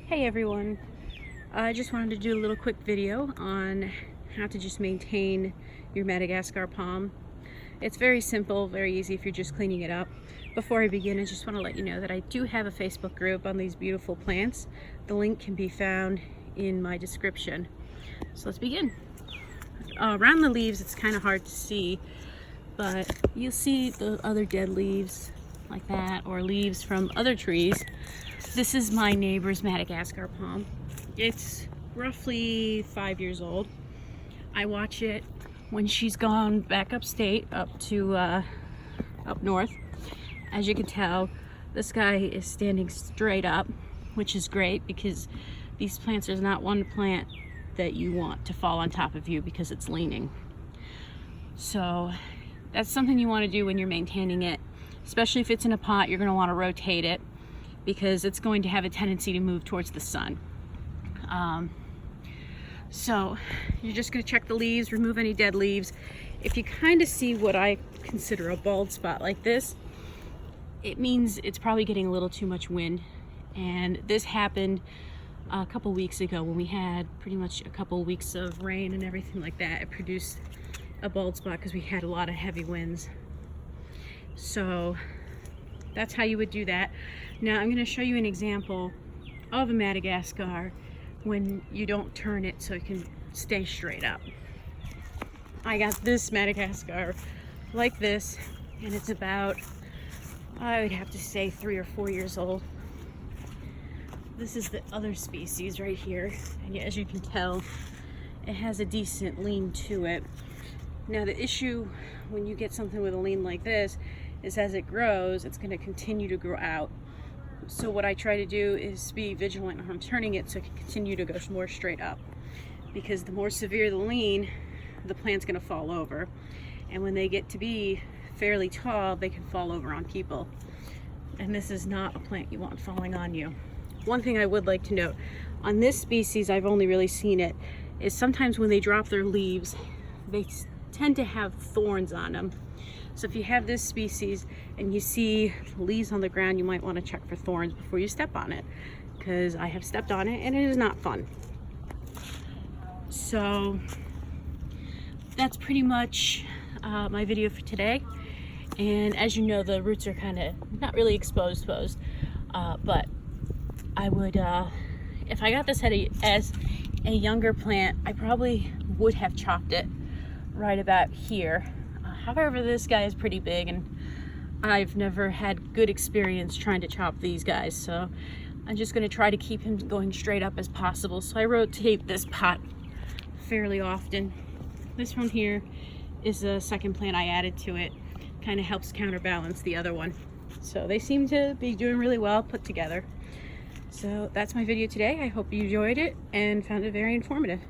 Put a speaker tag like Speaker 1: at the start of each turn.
Speaker 1: Hey everyone, I just wanted to do a little quick video on how to just maintain your Madagascar palm. It's very simple, very easy if you're just cleaning it up. Before I begin, I just want to let you know that I do have a Facebook group on these beautiful plants. The link can be found in my description. So let's begin. Around the leaves it's kind of hard to see, but you'll see the other dead leaves like that, or leaves from other trees. This is my neighbor's Madagascar palm. It's roughly 5 years old. I watch it when she's gone back upstate, up north. As you can tell, this guy is standing straight up, which is great because these plants, there's not one plant that you want to fall on top of you because it's leaning. So that's something you want to do when you're maintaining it, especially if it's in a pot. You're going to want to rotate it because it's going to have a tendency to move towards the sun. So you're just going to check the leaves, remove any dead leaves. If you kind of see what I consider a bald spot like this, it means it's probably getting a little too much wind. And this happened a couple weeks ago when we had pretty much a couple weeks of rain and everything like that. It produced a bald spot because we had a lot of heavy winds. So that's how you would do that. Now I'm going to show you an example of a Madagascar when you don't turn it so it can stay straight up. I got this Madagascar like this, and it's about, I would have to say, 3 or 4 years old. This is the other species right here, and as you can tell, it has a decent lean to it. Now the issue when you get something with a lean like this is as it grows, it's going to continue to grow out. So what I try to do is be vigilant on turning it so it can continue to go more straight up. Because the more severe the lean, the plant's going to fall over. And when they get to be fairly tall, they can fall over on people. And this is not a plant you want falling on you. One thing I would like to note, on this species, I've only really seen it, is sometimes when they drop their leaves, they tend to have thorns on them. So if you have this species and you see leaves on the ground, you might want to check for thorns before you step on it, because I have stepped on it and it is not fun. So that's pretty much my video for today. And as you know, the roots are kind of not really exposed, but I would, if I got this as a younger plant, I probably would have chopped it right about here. However, this guy is pretty big and I've never had good experience trying to chop these guys, so I'm just going to try to keep him going straight up as possible. So I rotate this pot fairly often. This one here is the second plant I added to it. Kind of helps counterbalance the other one. So they seem to be doing really well put together. So that's my video today. I hope you enjoyed it and found it very informative.